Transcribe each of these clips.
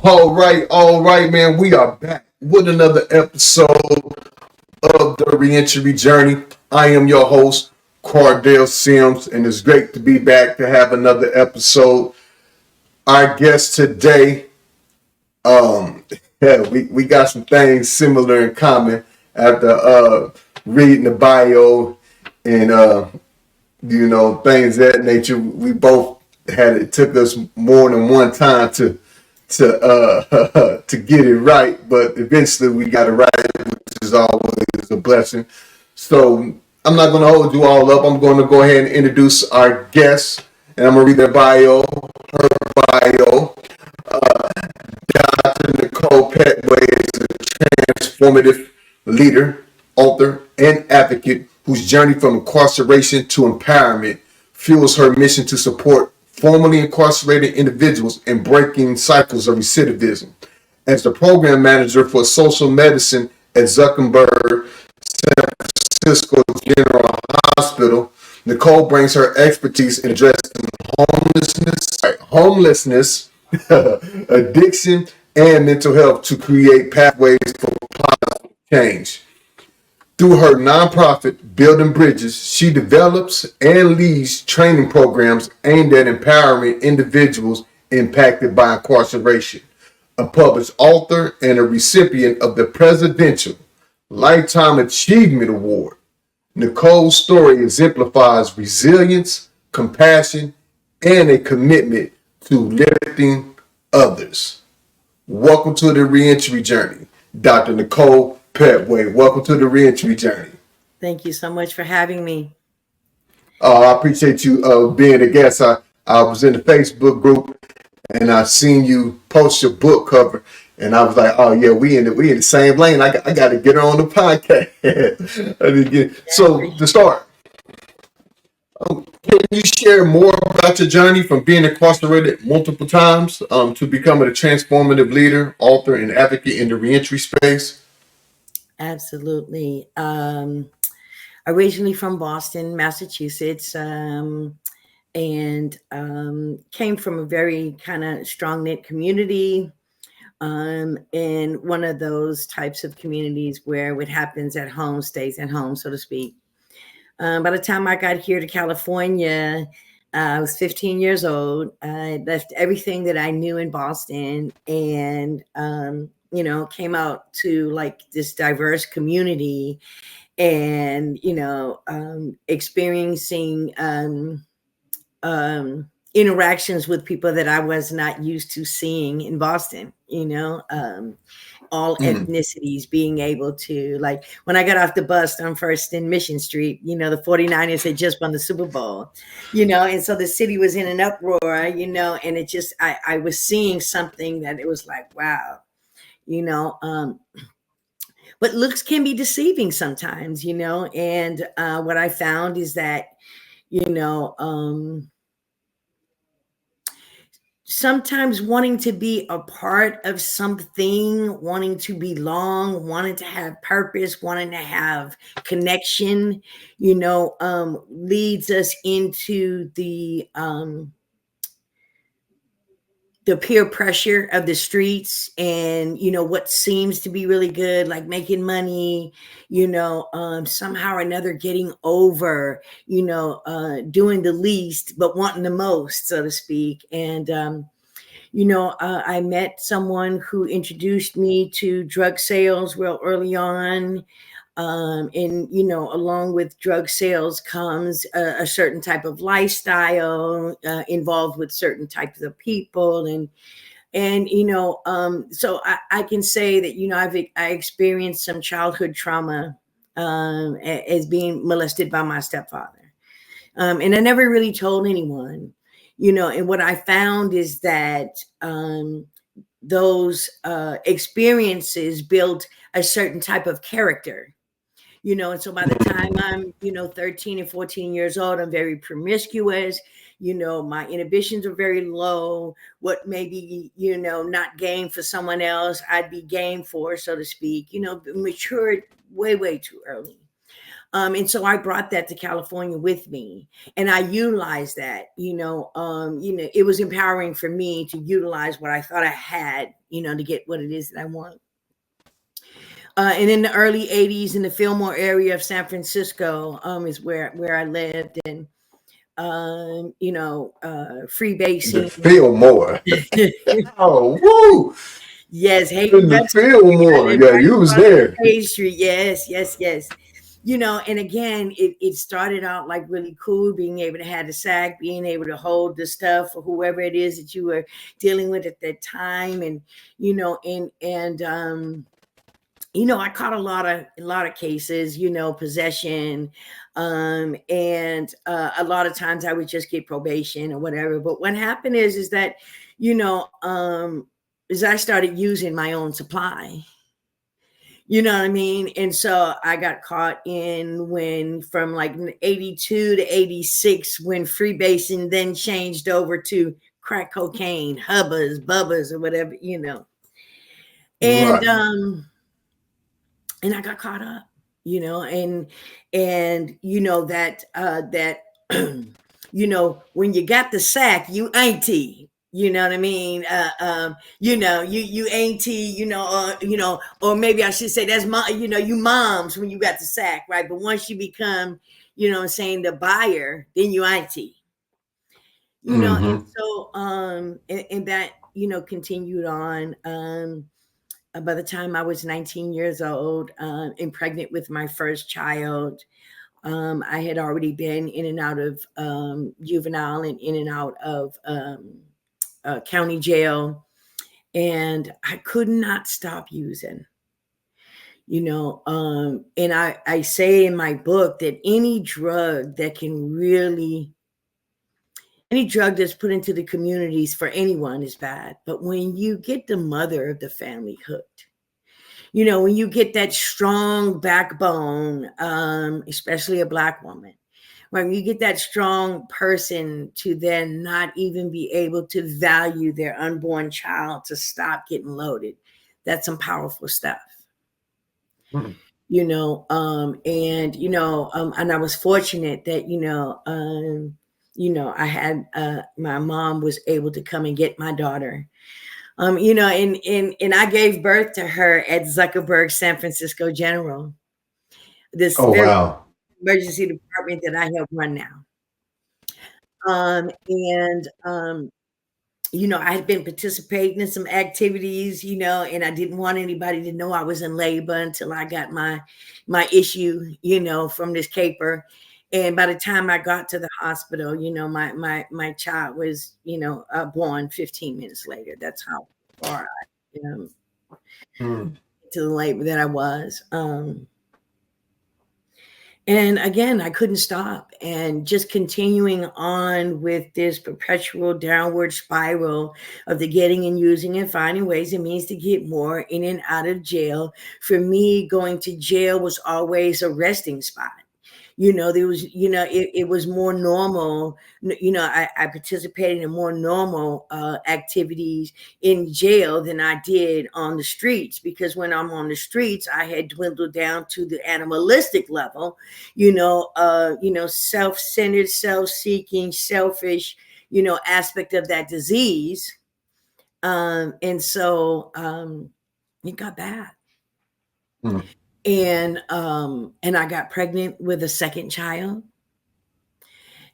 All right, man. We are back with another episode of the Reentry Journey. I am your host, Cardell Sims, and it's great to be back to have another episode. Our guest today, um, we got some things similar in common after reading the bio and things of that nature. We both had it took us more than one time to get it right, but eventually we got it right, which is always a blessing. So I'm not going to hold you all up. I'm going to go ahead and introduce our guests, and I'm going to read their bio, her bio. Dr. Nichole Pettway is a transformative leader, author, and advocate whose journey from incarceration to empowerment fuels her mission to support formerly incarcerated individuals in breaking cycles of recidivism. As the program manager for social medicine at Zuckerberg San Francisco General Hospital, Nichole brings her expertise in addressing homelessness, addiction, and mental health to create pathways for positive change. Through her nonprofit, Building Bridges, she develops and leads training programs aimed at empowering individuals impacted by incarceration. A published author and a recipient of the Presidential Lifetime Achievement Award, Nichole's story exemplifies resilience, compassion, and a commitment to lifting others. Welcome to the Reentry Journey, Dr. Nichole Pettway. Welcome to the Reentry Journey. Thank you so much for having me. I appreciate you being a guest. I was in the Facebook group and I seen you post your book cover, and I was like, "Oh yeah, we in the same lane. I got to get her on the podcast." So to start, can you share more about your journey from being incarcerated multiple times to becoming a transformative leader, author, and advocate in the reentry space? Absolutely. Originally from Boston, Massachusetts, and came from a very kind of strong knit community, and one of those types of communities where what happens at home stays at home, so to speak. By the time I got here to California, I was 15 years old. I left everything that I knew in Boston and, came out to like this diverse community and, experiencing interactions with people that I was not used to seeing in Boston, all ethnicities being able to, like, when I got off the bus on First and Mission Street, the 49ers had just won the Super Bowl, and so the city was in an uproar, and it just, I was seeing something that it was like, wow, but looks can be deceiving sometimes, and what I found is that, sometimes wanting to be a part of something, wanting to belong, wanting to have purpose, wanting to have connection, leads us into the peer pressure of the streets and, what seems to be really good, like making money, somehow or another getting over, doing the least, but wanting the most, so to speak. And, I met someone who introduced me to drug sales real early on. And, along with drug sales comes a certain type of lifestyle involved with certain types of people. And so I can say that, I experienced some childhood trauma as being molested by my stepfather. And I never really told anyone, and what I found is that those experiences built a certain type of character. And so by the time I'm, 13 and 14 years old, I'm very promiscuous. My inhibitions are very low. What maybe, not game for someone else, I'd be game for, so to speak, matured way, way too early. And so I brought that to California with me, and I utilized that. It was empowering for me to utilize what I thought I had, to get what it is that I want. And in the early '80s, in the Fillmore area of San Francisco, is where I lived, and free The basing. Fillmore. Oh, woo! Yes, Hayden In the Webster Street. I Fillmore. lived Yeah, right you was across from there. Page Street. Yes, yes, yes. And again, it started out like really cool, being able to have the sack, being able to hold the stuff for whoever it is that you were dealing with at that time. And, I caught a lot of cases, possession, and a lot of times I would just get probation or whatever. But what happened is that, is I started using my own supply. You know what I mean? And so I got caught in when from like 82 to 86 when freebasing then changed over to crack cocaine, hubbas, bubbas, or whatever. And Right. and I got caught up, and that when you got the sack, you auntie. You know what I mean? You auntie, or maybe I should say that's you moms when you got the sack, right? But once you become, what I'm saying, the buyer, then you auntie. And Mm-hmm. so and that, continued on. By the time I was 19 years old, and pregnant with my first child, I had already been in and out of juvenile and in and out of county jail, and I could not stop using. And I say in my book that any drug that's put into the communities for anyone is bad. But when you get the mother of the family hooked, when you get that strong backbone, especially a Black woman, when you get that strong person to then not even be able to value their unborn child, to stop getting loaded, that's some powerful stuff. Mm-hmm. And I was fortunate that, I had, my mom was able to come and get my daughter. And I gave birth to her at Zuckerberg San Francisco General, this Oh, very wow. emergency department that I help run now. And I had been participating in some activities, and I didn't want anybody to know I was in labor until I got my issue, from this caper. And by the time I got to the hospital, my child was, born 15 minutes later. That's how far I, Mm. to the labor that I was. And again, I couldn't stop, and just continuing on with this perpetual downward spiral of the getting and using and finding ways it means to get more in and out of jail. For me, going to jail was always a resting spot. There was, it was more normal. I participated in more normal activities in jail than I did on the streets, because when I'm on the streets, I had dwindled down to the animalistic level, self-centered, self-seeking, selfish, aspect of that disease. And so it got bad. Mm. And I got pregnant with a second child.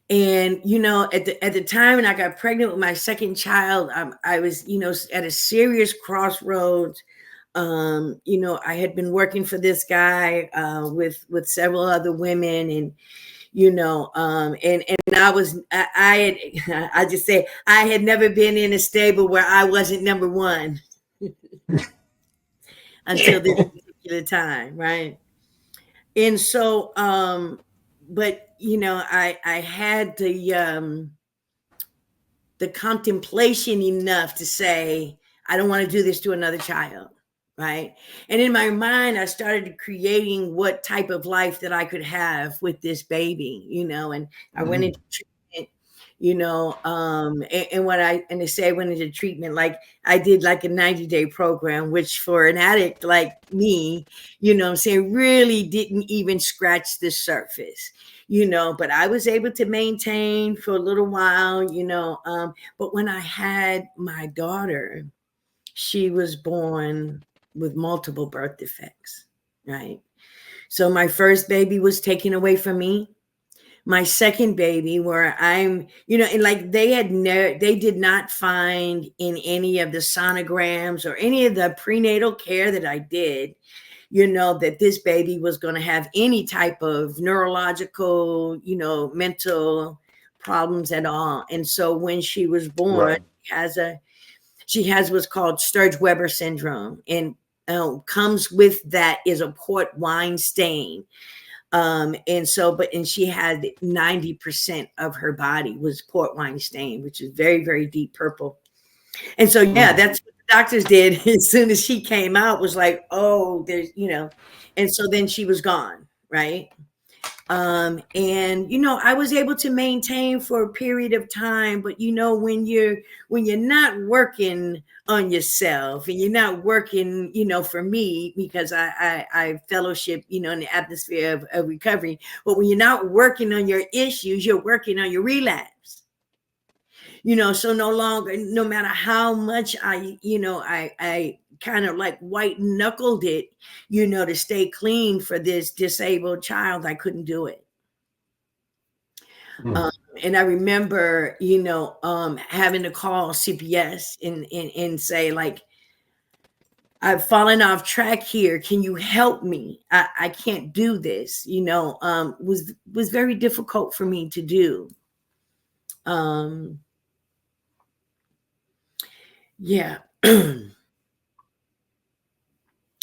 And at the time when I got pregnant with my second child, I was at a serious crossroads. I had been working for this guy with several other women, and and I had I just say I had never been in a stable where I wasn't number one until this particular time, right? And so but I had the contemplation enough to say, I don't want to do this to another child, right? And in my mind, I started creating what type of life that I could have with this baby, and I went Mm. into treatment, And what and they say I went into treatment, like I did like a 90-day program, which for an addict like me, I'm saying, really didn't even scratch the surface, but I was able to maintain for a little while, but when I had my daughter, she was born with multiple birth defects, right? So my first baby was taken away from me. My second baby, where I'm, and like they did not find in any of the sonograms or any of the prenatal care that I did, that this baby was going to have any type of neurological, mental problems at all. And so when she was born, Right. she has what's called Sturge-Weber syndrome, and comes with that is a port wine stain. And she had 90% of her body was port wine stain, which is very, very deep purple. And so, yeah, that's what the doctors did as soon as she came out, was like, oh, there's, and so then she was gone, right? And I was able to maintain for a period of time, but when you're not working on yourself, and you're not working, for me, because I fellowship, in the atmosphere of recovery, but when you're not working on your issues, you're working on your relapse. So no longer, no matter how much I kind of like white knuckled it, to stay clean for this disabled child, I couldn't do it. Mm. Um, and I remember, having to call CPS and say, like, I've fallen off track here. Can you help me? I can't do this, was very difficult for me to do. Yeah.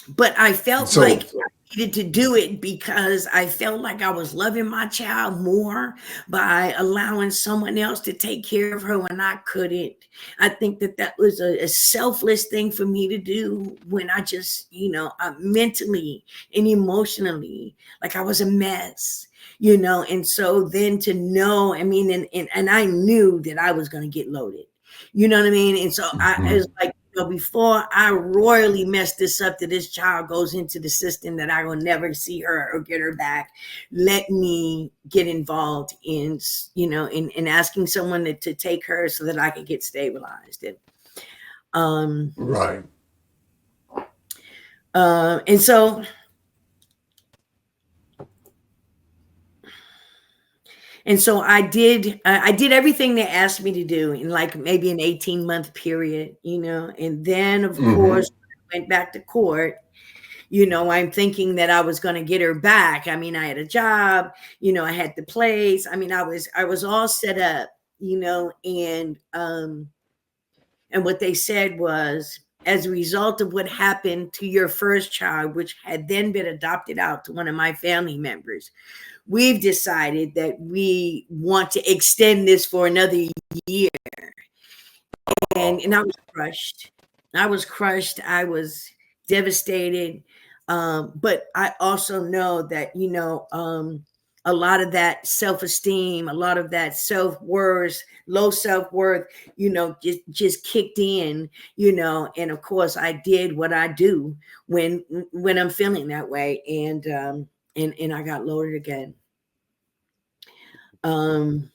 But I felt So, like I needed to do it because I felt like I was loving my child more by allowing someone else to take care of her when I couldn't. I think that was a selfless thing for me to do, when I just, mentally and emotionally, like I was a mess. And so then to know, I mean, and I knew that I was going to get loaded. You know what I mean? And so it was like, before I royally mess this up, that this child goes into the system, that I will never see her or get her back, let me get involved in, in asking someone to take her so that I could get stabilized. right. And so I did everything they asked me to do in like maybe an 18-month period, and then of Hmm. course I went back to court. I'm thinking that I was going to get her back. I mean, I had a job, I had the place. I mean, I was all set up, and what they said was, as a result of what happened to your first child, which had then been adopted out to one of my family members, we've decided that we want to extend this for another year. And I was crushed. I was devastated. But I also know that, a lot of that self-esteem, a lot of that self-worth, low self-worth, just kicked in, and of course I did what I do when I'm feeling that way. And I got loaded again. Um,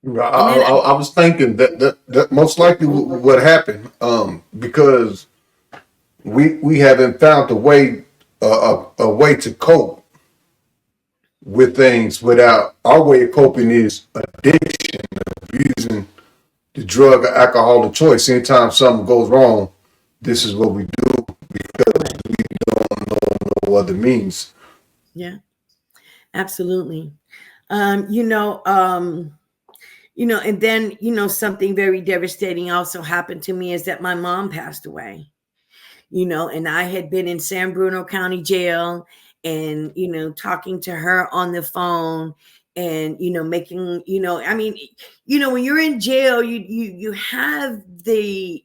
and then I was thinking that most likely what happened, because we haven't found a way to cope with things without our way of coping is addiction, using the drug or alcohol of choice. Anytime something goes wrong, this is what we do because Right. we don't know no other means. Yeah, absolutely. Um, you know, um, and then, something very devastating also happened to me, is that my mom passed away, and I had been in San Bruno County Jail, and, talking to her on the phone, and, making, I mean, when you're in jail, you have the,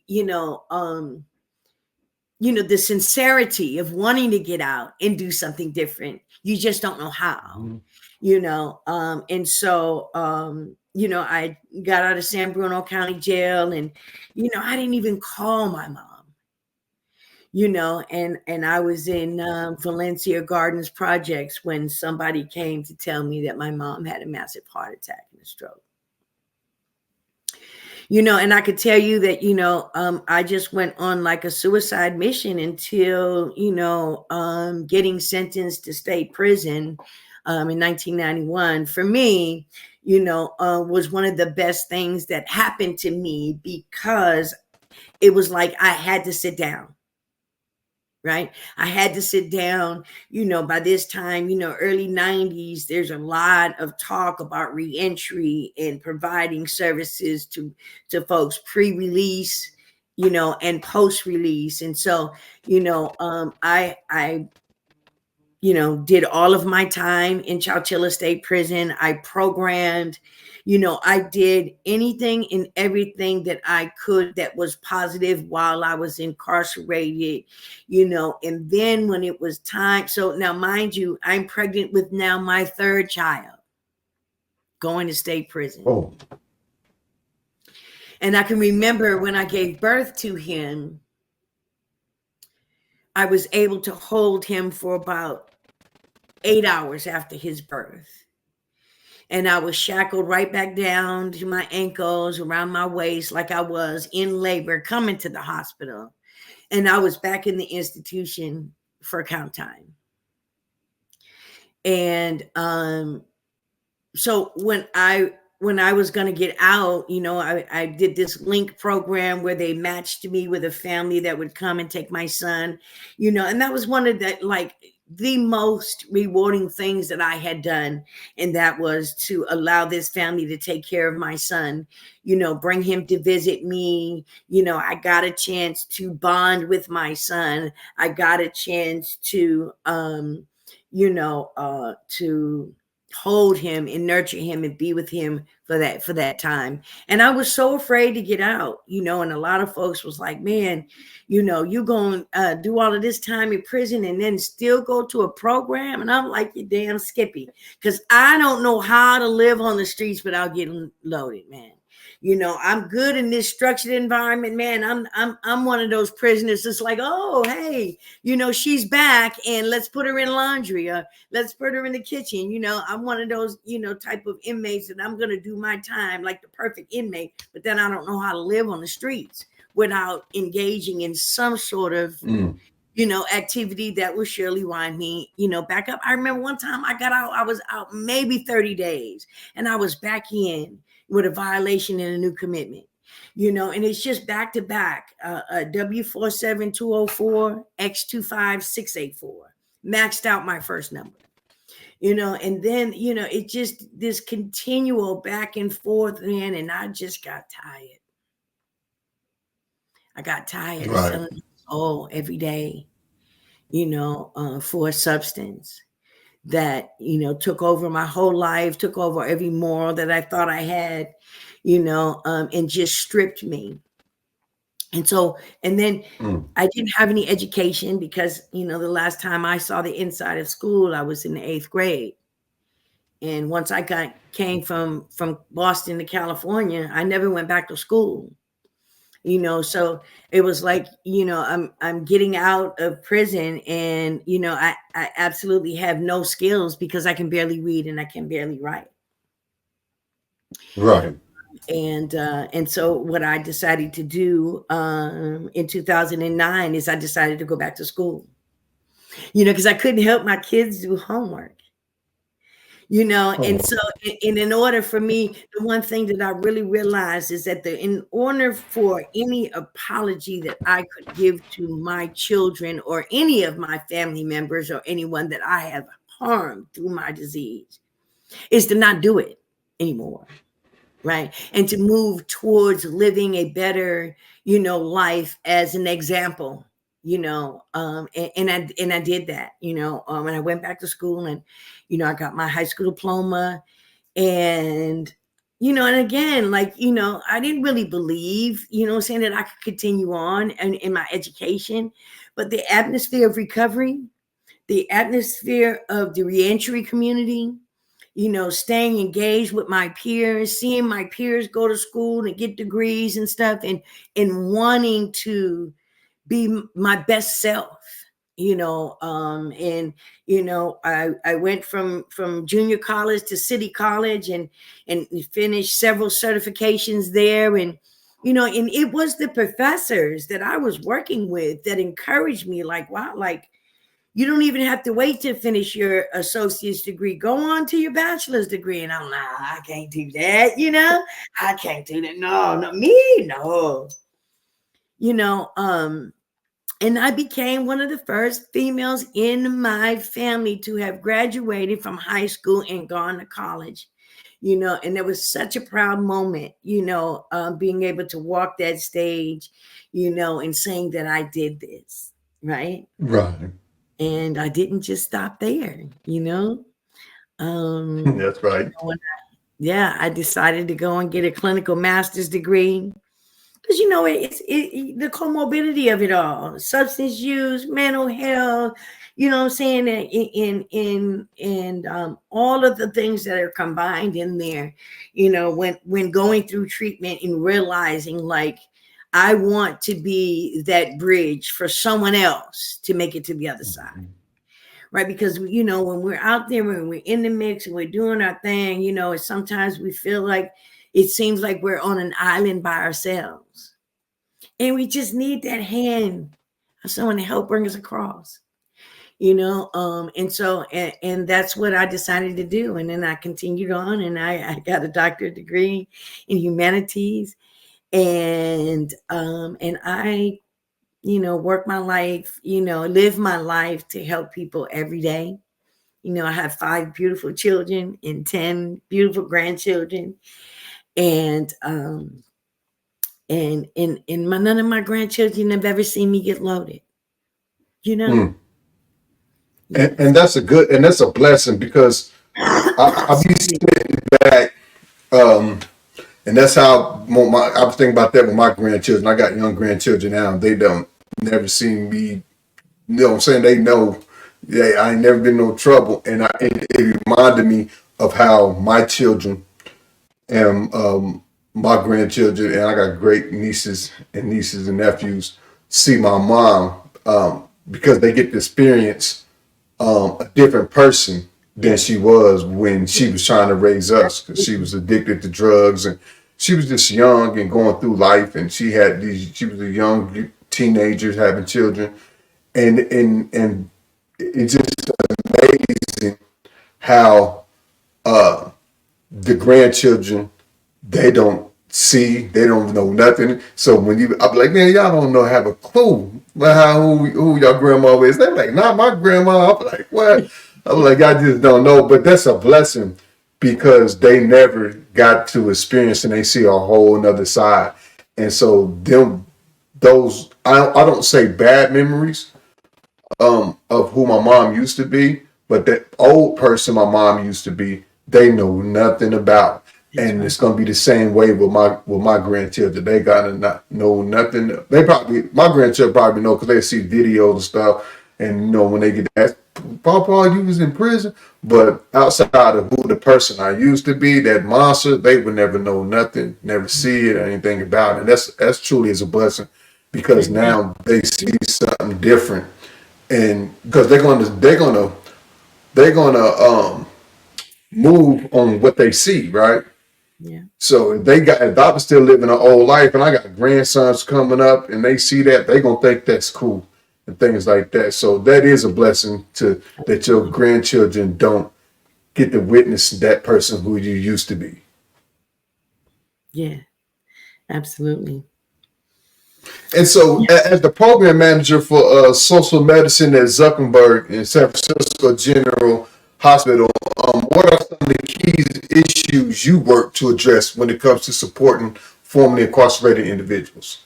the sincerity of wanting to get out and do something different. You just don't know how, and so, I got out of San Bruno County Jail, and, I didn't even call my mom, and I was in Valencia Gardens projects when somebody came to tell me that my mom had a massive heart attack and a stroke. And I could tell you that, I just went on like a suicide mission until, getting sentenced to state prison in 1991 for me, was one of the best things that happened to me, because it was like I had to sit down. Right. I had to sit down, by this time, early 90s, there's a lot of talk about reentry and providing services to folks pre-release, and post-release. And so, I did all of my time in Chowchilla State Prison. I programmed, I did anything and everything that I could that was positive while I was incarcerated, and then when it was time. So now, mind you, I'm pregnant with now my third child going to state prison. Oh. And I can remember when I gave birth to him, I was able to hold him for about 8 hours after his birth. And I was shackled right back down to my ankles, around my waist, like I was in labor coming to the hospital. And I was back in the institution for count time. And so when I was going to get out, I did this link program where they matched me with a family that would come and take my son, and that was one of the most rewarding things that I had done. And that was to allow this family to take care of my son, bring him to visit me. I got a chance to bond with my son. I got a chance to, to hold him and nurture him and be with him for that time. And I was so afraid to get out, and a lot of folks was like, man, you going to do all of this time in prison and then still go to a program. And I'm like, you damn Skippy, because I don't know how to live on the streets without getting loaded, man. I'm good in this structured environment, man. I'm one of those prisoners that's like, oh, hey, she's back and let's put her in laundry, or let's put her in the kitchen. I'm one of those, type of inmates that I'm going to do my time like the perfect inmate, but then I don't know how to live on the streets without engaging in some sort of, activity that will surely wind me, back up. I remember one time I got out, I was out maybe 30 days and I was back in with a violation and a new commitment, and it's just back to back, W47204, X25684, maxed out my first number, and then, it just this continual back and forth, man. And I just got tired. I got tired of selling my soul every day, for a substance that, took over my whole life, took over every moral that I thought I had, and just stripped me. And so, and then I didn't have any education because, the last time I saw the inside of school, I was in the 8th grade. And once I came from Boston to California, I never went back to school. So it was like, I'm getting out of prison and, I absolutely have no skills because I can barely read and I can barely write. Right. And so what I decided to do in 2009 is I decided to go back to school, because I couldn't help my kids do homework. And so in order for me, the one thing that I really realized is that in order for any apology that I could give to my children or any of my family members or anyone that I have harmed through my disease is to not do it anymore. Right. And to move towards living a better, life as an example. And I did that, and I went back to school and, I got my high school diploma and, and again, like, I didn't really believe, saying that I could continue on in my education, but the atmosphere of recovery, the atmosphere of the reentry community, staying engaged with my peers, seeing my peers go to school and get degrees and stuff, and wanting to be my best self, and I went from junior college to city college, and finished several certifications there, and it was the professors that I was working with that encouraged me, like, wow, like, you don't even have to wait to finish your associate's degree. Go on to your bachelor's degree. And I'm like, I can't do that, I can't do that. No, not me, no. And I became one of the first females in my family to have graduated from high school and gone to college. And it was such a proud moment, being able to walk that stage, and saying that I did this, right? Right. And I didn't just stop there, That's right. yeah, I decided to go and get a clinical master's degree because the comorbidity of it all, substance use, mental health, what I'm saying, and all of the things that are combined in there, when going through treatment and realizing, like, I want to be that bridge for someone else to make it to the other side. Right. Because, when we're out there, when we're in the mix and we're doing our thing, sometimes we feel like it seems like we're on an island by ourselves. And we just need that hand of someone to help bring us across, and so, and that's what I decided to do. And then I continued on, and I got a doctorate degree in humanities, and I work my life, live my life to help people every day. I have 5 beautiful children and 10 beautiful grandchildren. And none of my grandchildren have ever seen me get loaded. Mm. Yes. And that's a blessing because I be sitting back, and that's how I was thinking about that with my grandchildren. I got young grandchildren now, and they don't never see me. You know what I'm saying? They know, yeah, I ain't never been no trouble, and it reminded me of how my children and my grandchildren, and I got great nieces and nephews, see my mom, because they get to experience a different person than she was when she was trying to raise us, because she was addicted to drugs, and she was just young and going through life, and she was a young teenager having children, and it's just amazing how the grandchildren, they don't see, they don't know nothing. So I'm like, man, y'all don't know, have a clue about who your grandma is. They're like, not my grandma. I'm like, what? I'm like, I just don't know. But that's a blessing because they never got to experience, and they see a whole nother side. And so I don't say bad memories of who my mom used to be, but that old person my mom used to be, they know nothing about. That's And right. it's gonna be the same way with my grandchildren. They gotta not know nothing. My grandchildren probably know because they see videos and stuff. And when they get asked, Papa, you was in prison. But outside of who the person I used to be, that monster, they would never know nothing, never see it or anything about it. And that's truly is a blessing because Amen. now they see something different, and because they're gonna move on what they see, right? Yeah. So if I was still living an old life and I got grandsons coming up and they see that, they gonna think that's cool and things like that. So that is a blessing that your grandchildren don't get to witness that person who you used to be. Yeah. Absolutely. And so, as the program manager for social medicine at Zuckerberg in San Francisco General Hospital, what are some of the key issues you work to address when it comes to supporting formerly incarcerated individuals?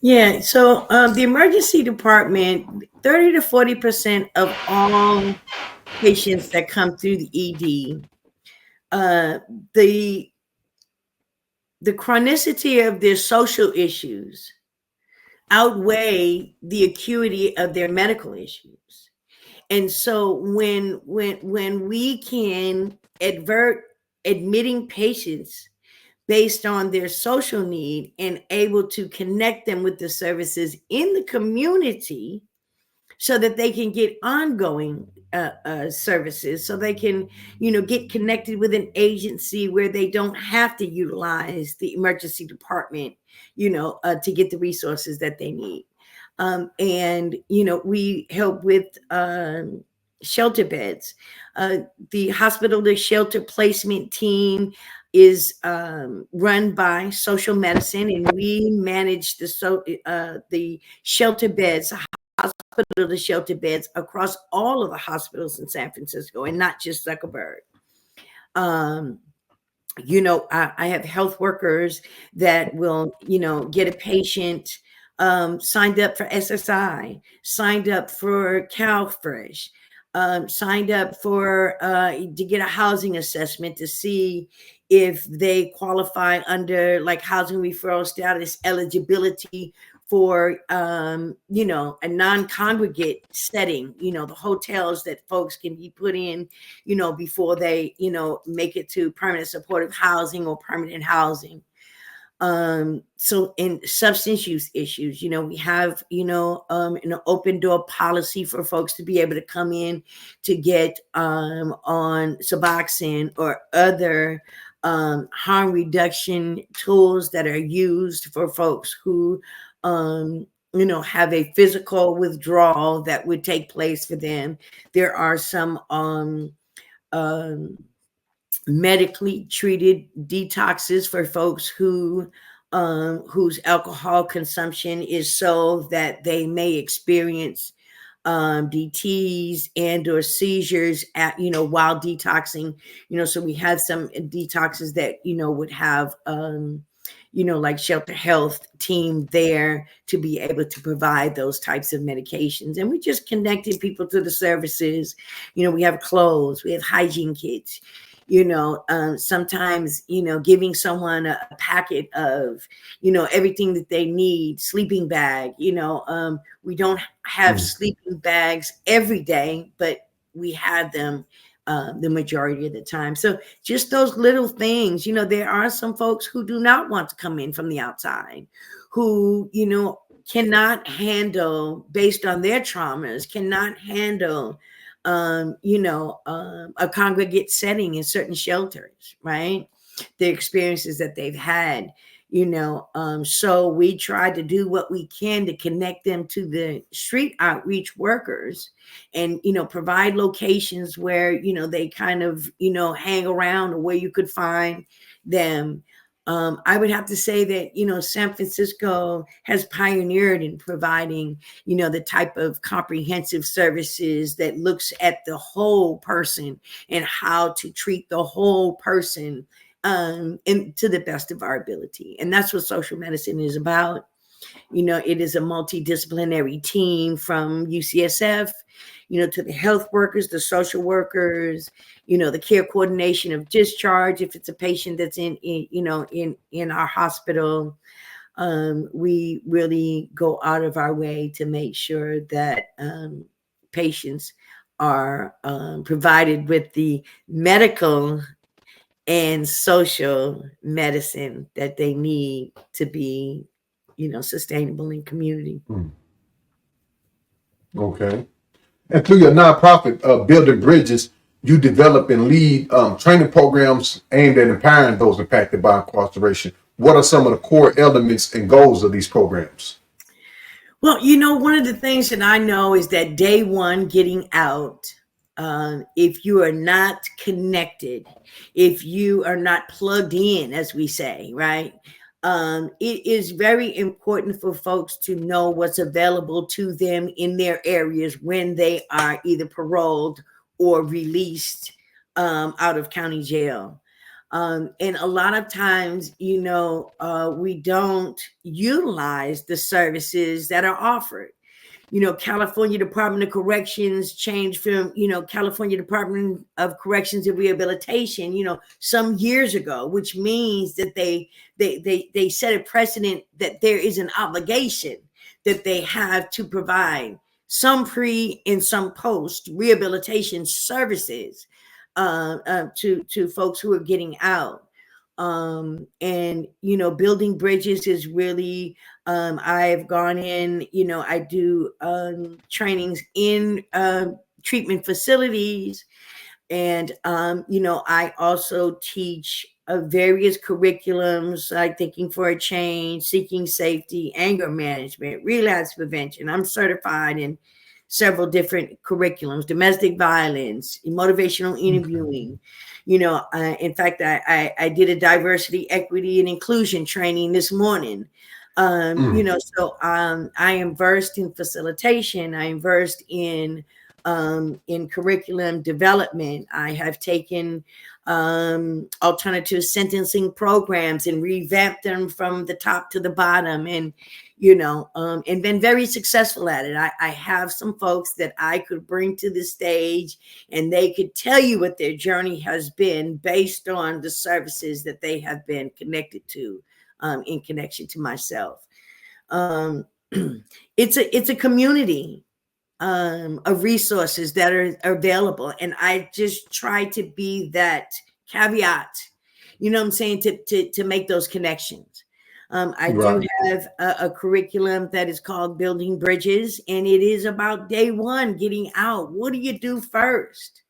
Yeah. So the emergency department, 30 to 40% of all patients that come through the ED, uh, the the chronicity of their social issues outweigh the acuity of their medical issues. And so when we can advert admitting patients based on their social need and able to connect them with the services in the community so that they can get ongoing services, so they can, get connected with an agency where they don't have to utilize the emergency department, to get the resources that they need. And, we help with shelter beds. The hospital to shelter placement team is run by social medicine, and we manage the shelter beds, hospital to shelter beds across all of the hospitals in San Francisco, and not just Zuckerberg. I have health workers that will, get a patient signed up for SSI, signed up for CalFresh, signed up for to get a housing assessment to see if they qualify under like housing referral status eligibility for a non-congregate setting, the hotels that folks can be put in, before they, make it to permanent supportive housing or permanent housing. So in substance use issues, we have, an open door policy for folks to be able to come in to get on Suboxone or other harm reduction tools that are used for folks who have a physical withdrawal that would take place for them. There are some medically treated detoxes for folks whose alcohol consumption is so that they may experience DTs and or seizures at while detoxing. So we have some detoxes that would have like shelter health team there to be able to provide those types of medications. And we just connected people to the services. We have clothes, we have hygiene kits, sometimes, giving someone a packet of, everything that they need, sleeping bag, we don't have sleeping bags every day, but we have them the majority of the time. So just those little things, there are some folks who do not want to come in from the outside, who, cannot handle, based on their traumas, cannot handle a congregate setting in certain shelters, right? The experiences that they've had, so we try to do what we can to connect them to the street outreach workers and, provide locations where, they kind of, hang around or where you could find them. I would have to say that, San Francisco has pioneered in providing, the type of comprehensive services that looks at the whole person and how to treat the whole person and to the best of our ability. And that's what social medicine is about. It is a multidisciplinary team from UCSF, to the health workers, the social workers, the care coordination of discharge. If it's a patient that's in our hospital, we really go out of our way to make sure that patients are provided with the medical and social medicine that they need to be, sustainable in community. Okay. And through your nonprofit, Building Bridges, you develop and lead training programs aimed at empowering those impacted by incarceration. What are some of the core elements and goals of these programs? Well, one of the things that I know is that day one getting out, if you are not connected, if you are not plugged in, as we say, right? It is very important for folks to know what's available to them in their areas when they are either paroled or released out of county jail. And a lot of times, we don't utilize the services that are offered. California Department of Corrections changed from, California Department of Corrections and Rehabilitation, some years ago, which means that they set a precedent that there is an obligation that they have to provide some pre and some post rehabilitation services to folks who are getting out. And building bridges is really, I've gone in, I do trainings in treatment facilities, and I also teach various curriculums like Thinking for a Change, Seeking Safety, Anger Management, Relapse Prevention. I'm certified in several different curriculums: domestic violence, motivational interviewing. In fact, I did a diversity, equity, and inclusion training this morning. So I am versed in facilitation. I am versed in curriculum development. I have taken alternative sentencing programs and revamped them from the top to the bottom, and been very successful at it. I have some folks that I could bring to the stage, and they could tell you what their journey has been based on the services that they have been connected to, in connection to myself. It's a community of resources that are available, and I just try to be that caveat, what I'm saying, to make those connections. I do have a curriculum that is called Building Bridges, and it is about day one, getting out. What do you do first?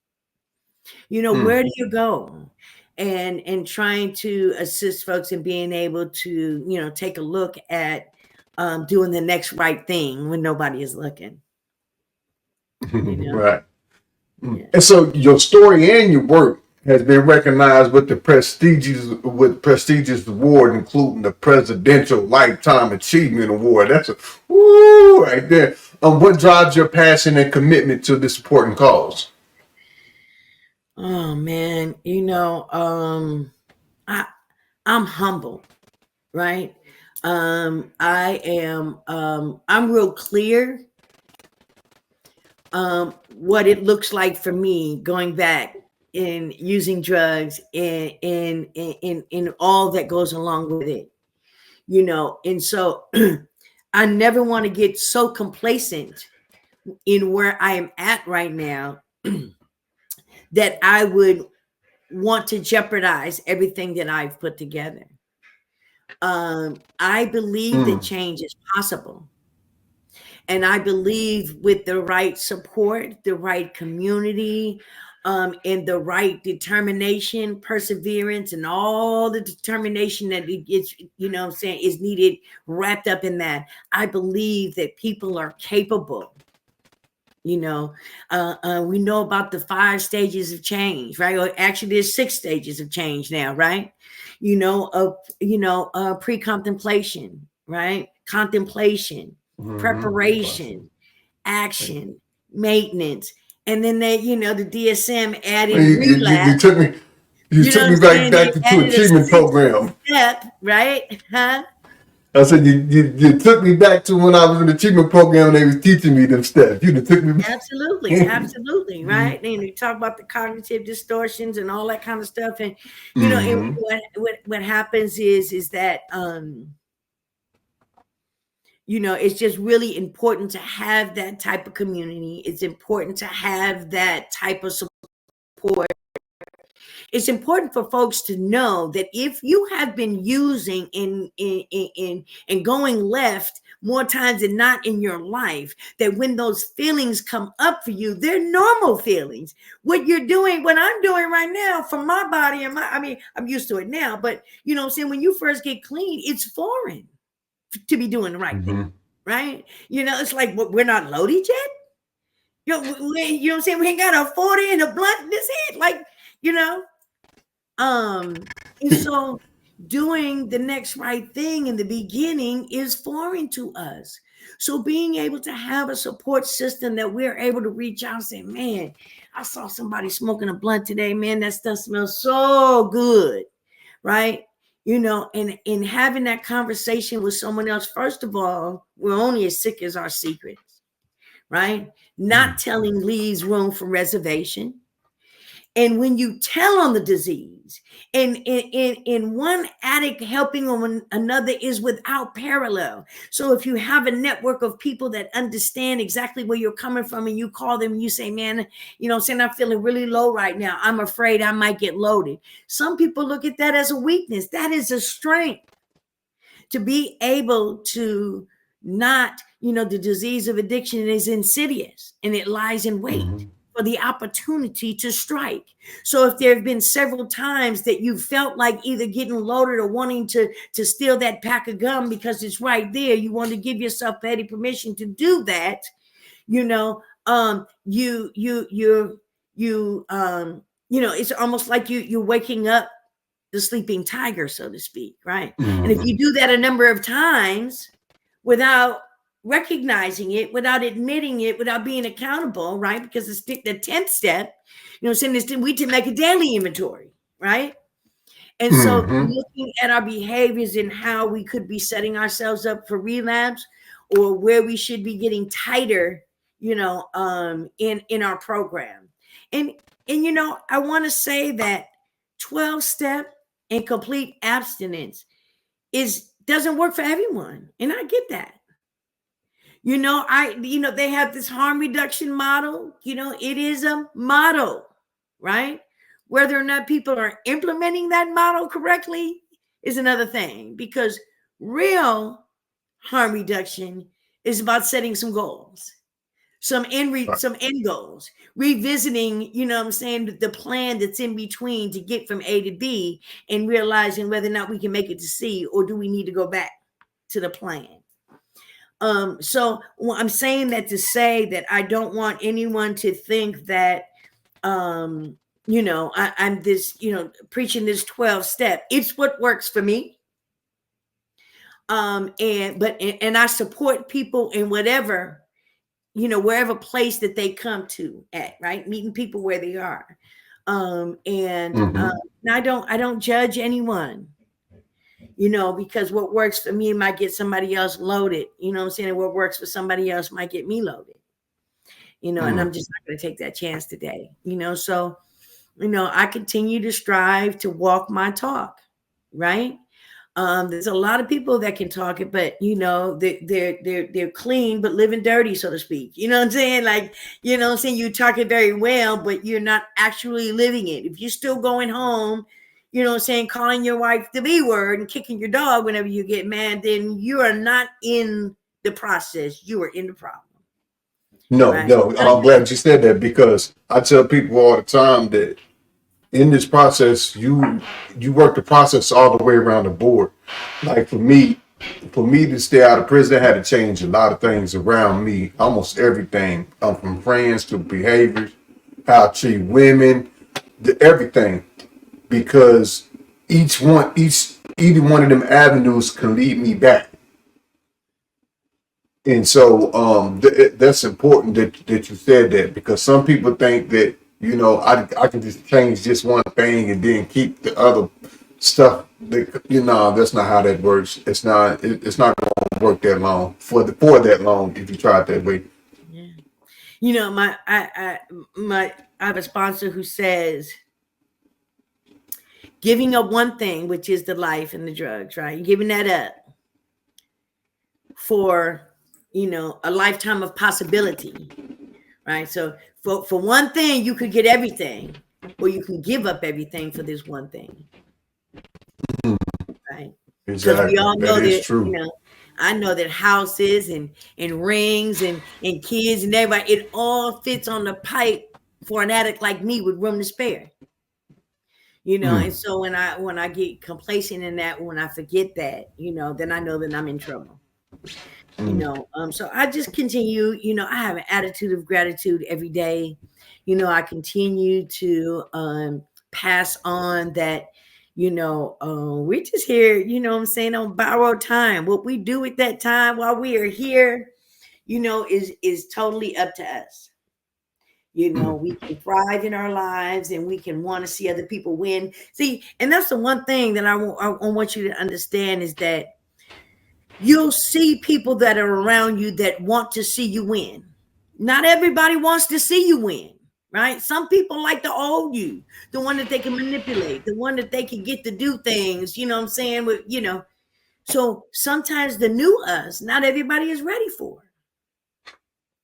Where do you go? And trying to assist folks in being able to, take a look at doing the next right thing when nobody is looking. Right. Yeah. And so your story and your work has been recognized with prestigious award, including the Presidential Lifetime Achievement Award. That's a woo right there. What drives your passion and commitment to this important cause? Oh man, I'm humble, right? I'm real clear what it looks like for me going back and using drugs and in all that goes along with it, and so I never want to get so complacent in where I am at right now that I would want to jeopardize everything that I've put together. I believe that change is possible. And I believe with the right support, the right community, and the right determination, perseverance, and all the determination that is, is needed wrapped up in that. I believe that people are capable. We know about the 5 stages of change, right? Or actually, there's 6 stages of change now, right? Pre-contemplation, right? Contemplation, preparation, action, maintenance, and then they, the DSM added relapse. You took me back to achievement program. Step, right? Huh? I said you took me back to when I was in the achievement program and they was teaching me them steps. You took me back. Absolutely, right? And you talk about the cognitive distortions and all that kind of stuff, and and what happens is that it's just really important to have that type of community. It's important to have that type of support. It's important for folks to know that if you have been using and going left more times than not in your life, that when those feelings come up for you, they're normal feelings. What you're doing, what I'm doing right now for my body and I'm used to it now, but what I'm saying, when you first get clean, it's foreign to be doing the right thing, right? It's like, we're not loaded yet. You know what I'm saying? We ain't got a 40 and a blunt in this head, like, and so doing the next right thing in the beginning is foreign to us. So being able to have a support system that we're able to reach out and say, man, I saw somebody smoking a blunt today, man, that stuff smells so good, right? And having that conversation with someone else. First of all, we're only as sick as our secrets. right? Not telling leaves room for reservation. And when you tell on the disease, and in one addict helping on another is without parallel. So if you have a network of people that understand exactly where you're coming from, and you call them and you say, man, saying I'm feeling really low right now, I'm afraid I might get loaded. Some people look at that as a weakness. That is a strength, to be able to not, the disease of addiction is insidious and it lies in wait for the opportunity to strike. So if there have been several times that you felt like either getting loaded or wanting to steal that pack of gum because it's right there, you want to give yourself petty permission to do that, it's almost like you're waking up the sleeping tiger, so to speak, right? And if you do that a number of times without recognizing it, without admitting it, without being accountable, right? Because the 10th step, saying this, we to make a daily inventory, right? And so looking at our behaviors and how we could be setting ourselves up for relapse, or where we should be getting tighter, in our program. And I want to say that 12-step and complete abstinence doesn't work for everyone. And I get that. They have this harm reduction model. It is a model, right? Whether or not people are implementing that model correctly is another thing, because real harm reduction is about setting some goals, some end goals, revisiting, the plan that's in between to get from A to B, and realizing whether or not we can make it to C, or do we need to go back to the plan. So I'm saying that to say that I don't want anyone to think that, I'm this, preaching this 12-step. It's what works for me. And I support people in whatever, wherever place that they come to at, right? Meeting people where they are. I don't judge anyone, because what works for me might get somebody else loaded, and what works for somebody else might get me loaded, and I'm just not going to take that chance today, so, I continue to strive to walk my talk, right? There's a lot of people that can talk it, but they're clean but living dirty, so to speak. You know what I'm saying? Like, you talk it very well, but you're not actually living it. If you're still going home, calling your wife the B word and kicking your dog whenever you get mad, then you are not in the process. You are in the problem. No, right? no. I'm glad you said that, because I tell people all the time that in this process, you work the process all the way around the board. Like for me to stay out of prison, I had to change a lot of things around me, almost everything, from friends to behaviors, how I treat women, everything, because either one of them avenues can lead me back. And so that's important that you said that, because some people think that, I can just change just one thing and then keep the other stuff. That's not how that works. It's not going to work that long for that long if you try it that way. Yeah. I have a sponsor who says, giving up one thing, which is the life and the drugs, right? You're giving that up for, a lifetime of possibility, right? So for one thing, you could get everything, or you can give up everything for this one thing, right? Because we all know that, true. I know that houses and rings and kids and everybody, it all fits on the pipe for an addict like me with room to spare. And so when I get complacent in that, when I forget that, then I know that I'm in trouble. So I just continue, I have an attitude of gratitude every day. I continue to pass on that, we're just here, I'm saying, on borrowed time. What we do with that time while we are here, is totally up to us. We can thrive in our lives, and we can want to see other people win. See, and that's the one thing that I want you to understand, is that you'll see people that are around you that want to see you win. Not everybody wants to see you win, right? Some people like the old you, the one that they can manipulate, the one that they can get to do things, you know what I'm saying? With, so sometimes the new us, not everybody is ready for,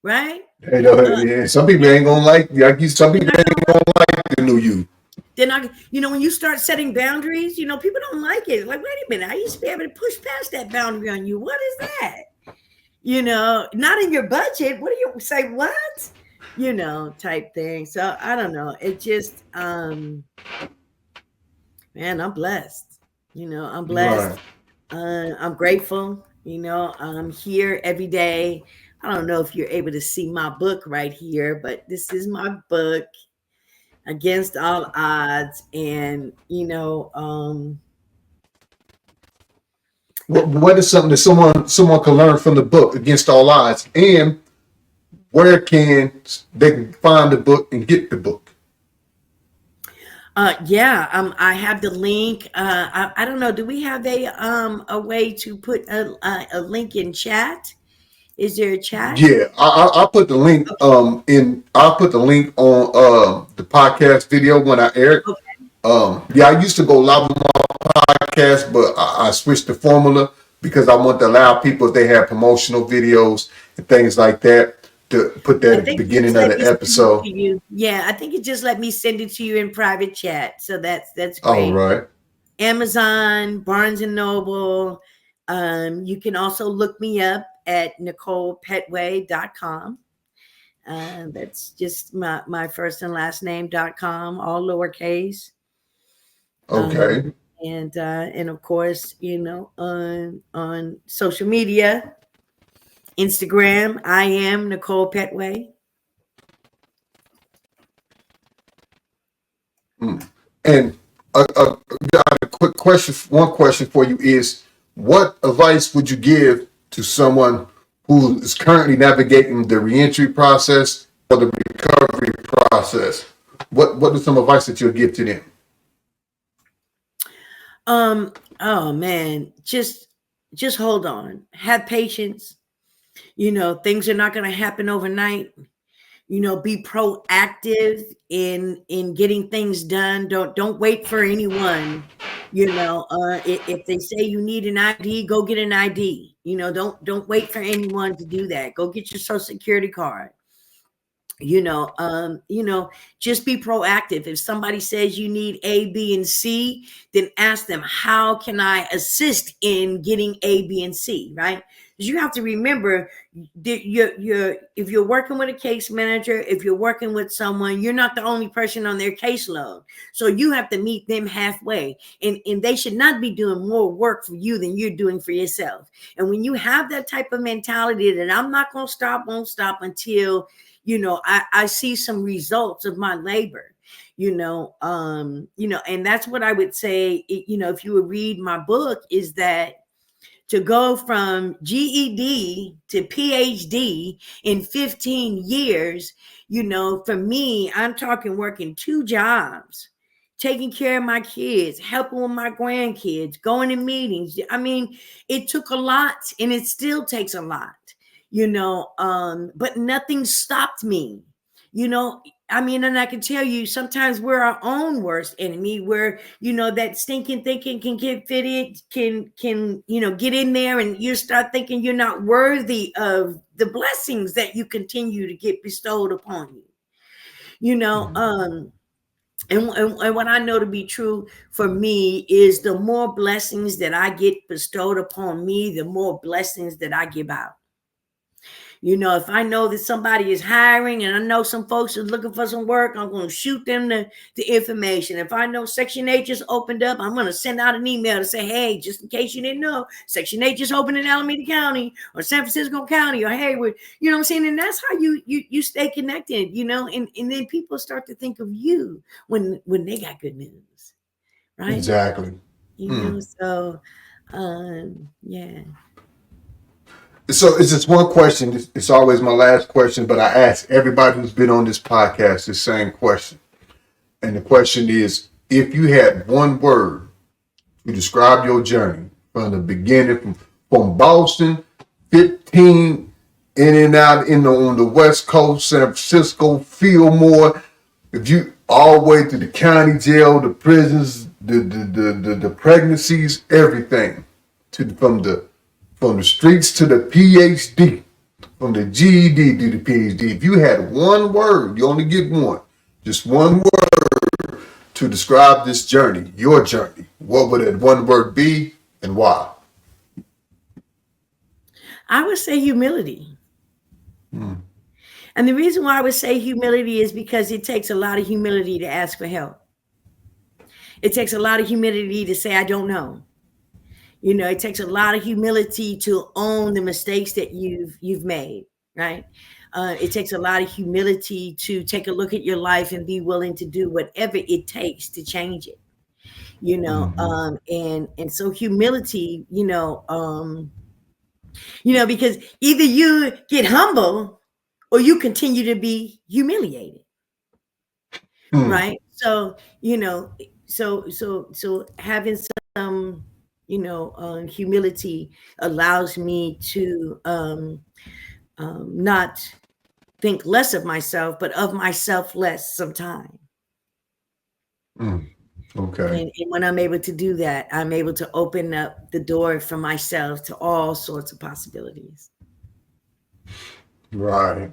right? You know, Uh, yeah, some people ain't gonna like you. Some they're people not ain't gonna gonna like the new you. they're not, when you start setting boundaries, people don't like it. Like, wait a minute, I used to be able to push past that boundary on you. What is that? Not in your budget. What do you say? What? Type thing. So I don't know. It just, man, I'm blessed. I'm Right. blessed. I'm grateful. I'm here every day. I don't know if you're able to see my book right here, but this is my book, Against All Odds. And, What is something that someone can learn from the book Against All Odds, and where can they can find the book and get the book? yeah, I have the link. I don't know. Do we have a way to put a link in chat? Is there a chat? Yeah, I'll put the link in. I'll put the link on the podcast video when I air it. Okay. Yeah, I used to go live on my podcast, but I switched the formula because I want to allow people, if they have promotional videos and things like that, to put I that at the think it just beginning of let the me send it episode. to you. Yeah, I think it just let me send it to you in private chat. So that's All great. right. Amazon, Barnes and Noble. You can also look me up at NicholePettway.com. That's just my first and last name.com, all lowercase. Okay. And of course, on social media, Instagram, I am Nichole Pettway. And got a quick question. One question for you is, what advice would you give to someone who is currently navigating the reentry process or the recovery process? What is some advice that you'll give to them? Oh man, just hold on. Have patience. Things are not going to happen overnight. Be proactive in getting things done. Don't wait for anyone. If they say you need an ID, go get an ID. Don't wait for anyone to do that. Go get your social security card. Just be proactive. If somebody says you need A, B, and C, then ask them, how can I assist in getting A, B, and C, right? Because you have to remember that if you're working with a case manager, if you're working with someone, you're not the only person on their caseload. So you have to meet them halfway. And they should not be doing more work for you than you're doing for yourself. And when you have that type of mentality that I'm not going to stop, won't stop until I see some results of my labor, and that's what I would say, if you would read my book, is that to go from GED to PhD in 15 years, for me, I'm talking working 2 jobs, taking care of my kids, helping with my grandkids, going to meetings. I mean, it took a lot and it still takes a lot, but nothing stopped me, and I can tell you, sometimes we're our own worst enemy, where, that stinking thinking can get fitted, can, get in there, and you start thinking you're not worthy of the blessings that you continue to get bestowed upon you, and what I know to be true for me is the more blessings that I get bestowed upon me, the more blessings that I give out. If I know that somebody is hiring and I know some folks are looking for some work, I'm going to shoot them the information. If I know Section 8 just opened up, I'm going to send out an email to say, hey, just in case you didn't know, Section 8 just opened in Alameda County or San Francisco County or Hayward. You know what I'm saying? And that's how you stay connected, and then people start to think of you when they got good news, right? Exactly. So yeah. So it's just one question. It's always my last question, but I ask everybody who's been on this podcast the same question. And the question is, if you had one word to describe your journey from the beginning, from Boston, 15 in and out on the West Coast, San Francisco, Fillmore. If you all the way to the county jail, the prisons, the pregnancies, everything, from the streets to the PhD, from the GED to the PhD. If you had one word, you only get one, just one word to describe this journey, your journey, what would that one word be and why? I would say humility. And the reason why I would say humility is because it takes a lot of humility to ask for help. It takes a lot of humility to say, I don't know. You know, it takes a lot of humility to own the mistakes that you've made, right? It takes a lot of humility to take a look at your life and be willing to do whatever it takes to change it. You know, and so humility, because either you get humble or you continue to be humiliated, right? So, so having some, humility allows me to not think less of myself, but of myself less sometimes. Okay. And when I'm able to do that, I'm able to open up the door for myself to all sorts of possibilities. Right.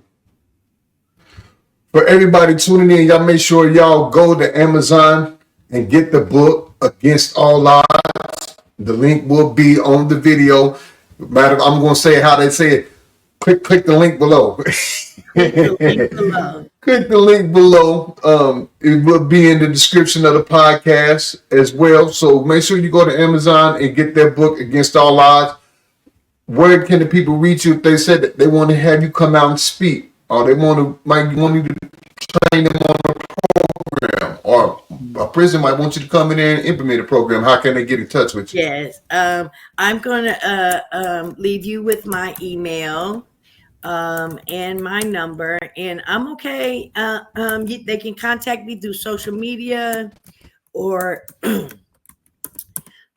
For everybody tuning in, y'all make sure y'all go to Amazon and get the book Against All Odds. The link will be on the video. Matter, I'm going to say how they say it. Click the link below. Click the link below. Click the link below. It will be in the description of the podcast as well. So make sure you go to Amazon and get that book Against All Odds. Where can the people reach you if they said that they want to have you come out and speak, or they might want you to train them on a program, or a prison might want you to come in there and implement a program? How can they get in touch with you? Yes. I'm going to leave you with my email and my number, and I'm okay. They can contact me through social media, or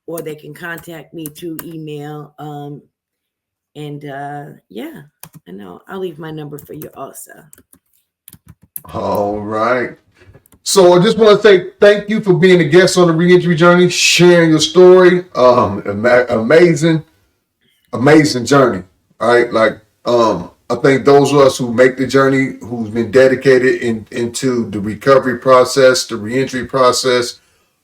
or they can contact me through email. And yeah, I know I'll leave my number for you also. All right. So I just want to say thank you for being a guest on the reentry journey, sharing your story. Amazing journey. All right. Like, I think those of us who make the journey, who's been dedicated into the recovery process, the reentry process,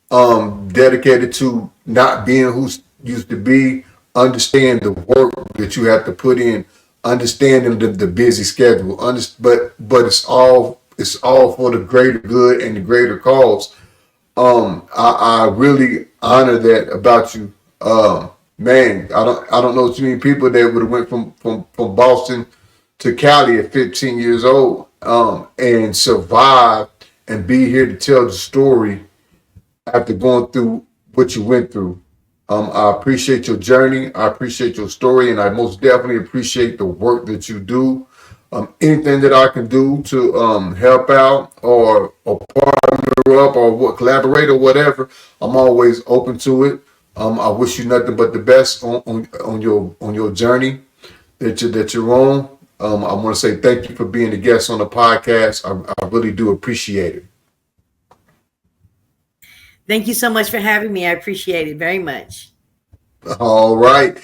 dedicated to not being who used to be, understand the work that you have to put in, understanding the busy schedule, but it's all for the greater good and the greater cause. I really honor that about you. Man, I don't know too many people that would have went from Boston to Cali at 15 years old, and survived and be here to tell the story after going through what you went through. I appreciate your journey. I appreciate your story, and I most definitely appreciate the work that you do. Anything that I can do to help out or partner up or collaborate or whatever, I'm always open to it. I wish you nothing but the best on your journey that you're on. I want to say thank you for being a guest on the podcast. I really do appreciate it. Thank you so much for having me. I appreciate it very much. All right.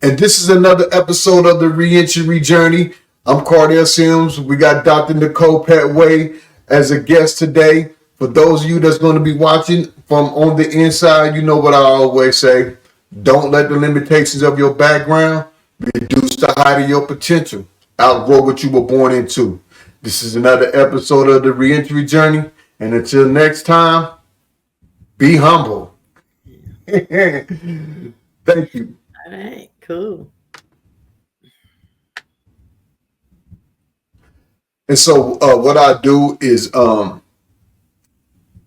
And this is another episode of the Reentry Journey. I'm Cardell Sims. We got Dr. Nichole Pettway as a guest today. For those of you that's going to be watching from on the inside, you know what I always say. Don't let the limitations of your background reduce the height of your potential. Outgrow what you were born into. This is another episode of the Reentry Journey. And until next time, be humble. Thank you. All right, cool. And so what I do is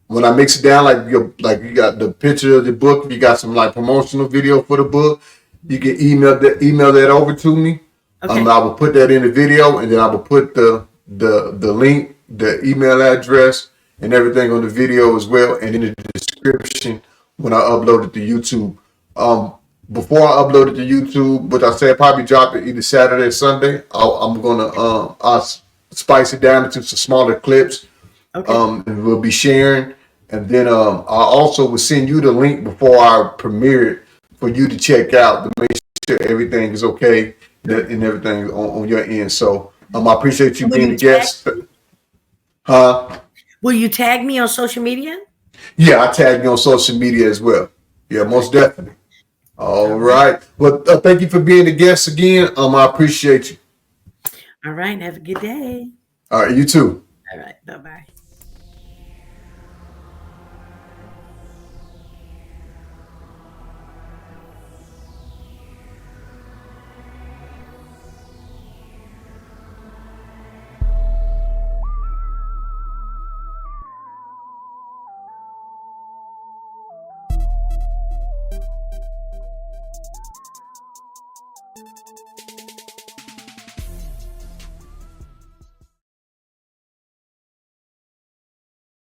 when I mix it down, like you got the picture of the book, you got some like promotional video for the book, you can email that over to me. Okay. I will put that in the video, and then I will put the link, the email address, and everything on the video as well, and in the description when I upload it to YouTube. before I upload it to YouTube, but I say I probably drop it either Saturday or Sunday. I'm gonna I'll spice it down into some smaller clips. Okay. And we'll be sharing. And then I also will send you the link before I premiere it for you to check out to make sure everything is okay and everything on your end. So I appreciate you Will being you a guest. Will you tag me on social media? Yeah, I tag you on social media as well. Yeah, most definitely. All All right. right. Well, thank you for being a guest again. I appreciate you. All right. Have a good day. All right, you too. All right. Bye bye.